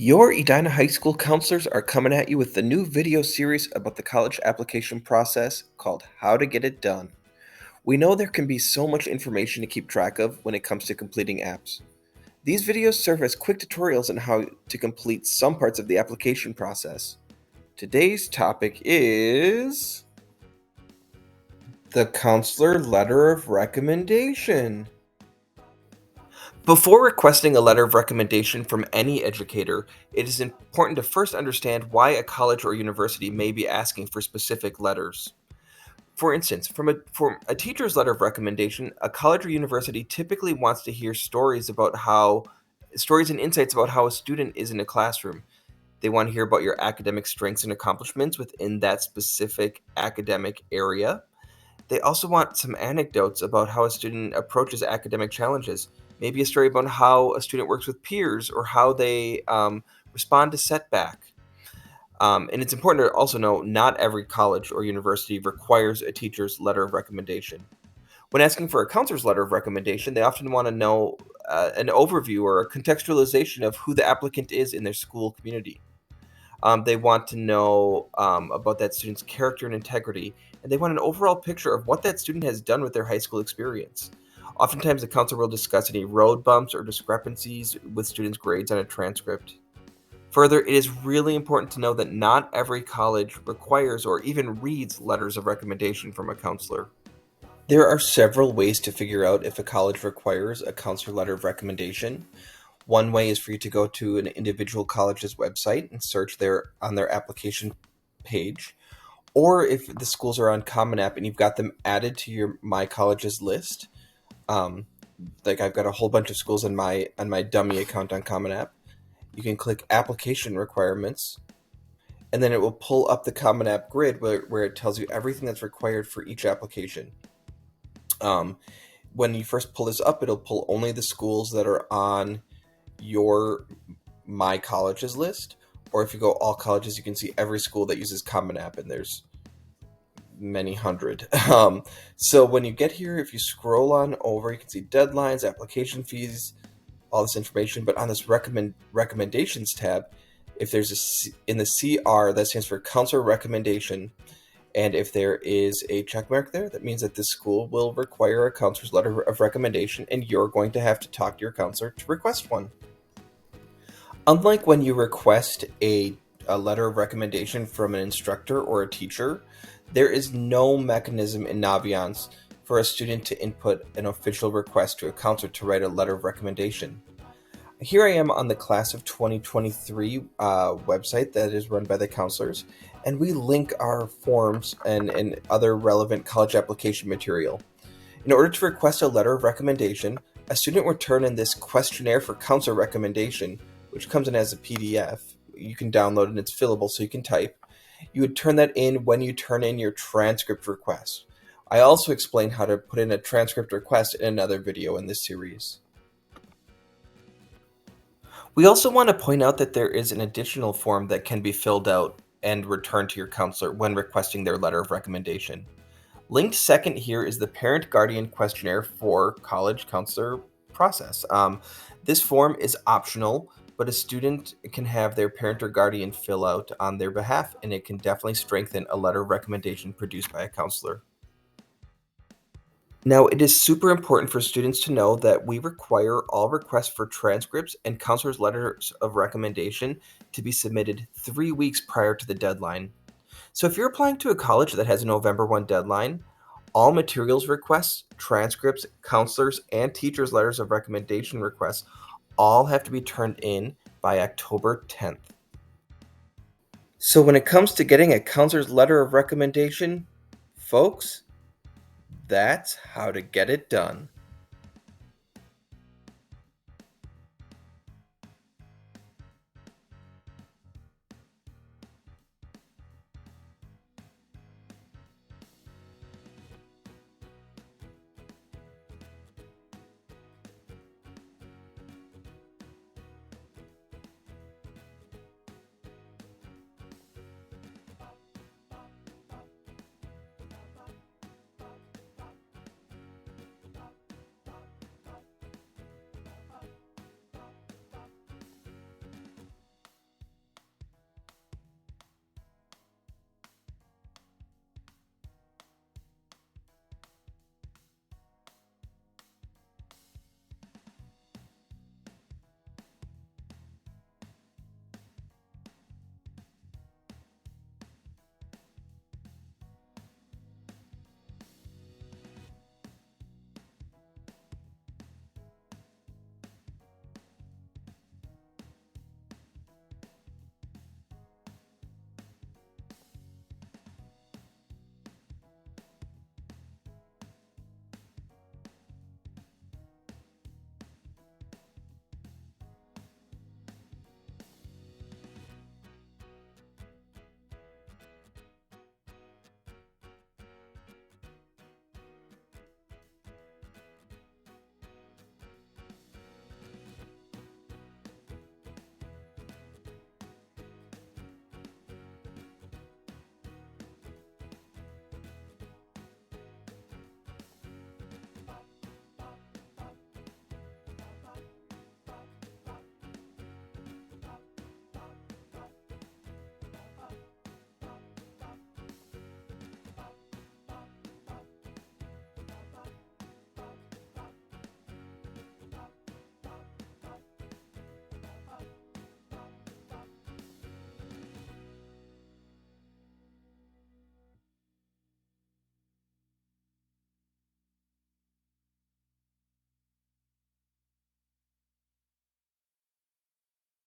Your Edina High School counselors are coming at you with the new video series about the college application process called How to Get It Done. We know there can be so much information to keep track of when it comes to completing apps. These videos serve as quick tutorials on how to complete some parts of the application process. Today's topic is the counselor letter of recommendation. Before requesting a letter of recommendation from any educator, it is important to first understand why a college or university may be asking for specific letters. For instance, from a teacher's letter of recommendation, a college or university typically wants to hear stories and insights about how a student is in a classroom. They want to hear about your academic strengths and accomplishments within that specific academic area. They also want some anecdotes about how a student approaches academic challenges. Maybe a story about how a student works with peers or how they respond to setback. And it's important to also know not every college or university requires a teacher's letter of recommendation. When asking for a counselor's letter of recommendation, they often want to know an overview or a contextualization of who the applicant is in their school community. They want to know about that student's character and integrity, and they want an overall picture of what that student has done with their high school experience. Oftentimes, the counselor will discuss any road bumps or discrepancies with students' grades on a transcript. Further, it is really important to know that not every college requires or even reads letters of recommendation from a counselor. There are several ways to figure out if a college requires a counselor letter of recommendation. One way is for you to go to an individual college's website and search on their application page. Or if the schools are on Common App and you've got them added to your My Colleges list, like I've got a whole bunch of schools on my dummy account on Common App, you can click Application Requirements, and then it will pull up the Common App grid where it tells you everything that's required for each application. When you first pull this up, it'll pull only the schools that are on your My Colleges list, or if you go all colleges, you can see every school that uses Common App, and there's many hundred. So when you get here, if you scroll on over, you can see deadlines, application fees, all this information. But on this recommendations tab, if there's in the CR, that stands for counselor recommendation, and if there is a check mark there, that means that this school will require a counselor's letter of recommendation, and you're going to have to talk to your counselor to request one. Unlike when you request a letter of recommendation from an instructor or a teacher, there is no mechanism in Naviance for a student to input an official request to a counselor to write a letter of recommendation. Here I am on the Class of 2023 website that is run by the counselors, and we link our forms and other relevant college application material. In order to request a letter of recommendation, a student would turn in this questionnaire for counselor recommendation, which comes in as a PDF. You can download and it's fillable so you can type. You would turn that in when you turn in your transcript request. I also explain how to put in a transcript request in another video in this series. We also want to point out that there is an additional form that can be filled out and returned to your counselor when requesting their letter of recommendation. Linked second here is the parent-guardian questionnaire for college counselor process. This form is optional, but a student can have their parent or guardian fill out on their behalf, and it can definitely strengthen a letter of recommendation produced by a counselor. Now, it is super important for students to know that we require all requests for transcripts and counselors' letters of recommendation to be submitted 3 weeks prior to the deadline. So if you're applying to a college that has a November 1 deadline, all materials requests, transcripts, counselors, and teachers' letters of recommendation requests all have to be turned in by October 10th. So when it comes to getting a counselor's letter of recommendation, folks, that's how to get it done.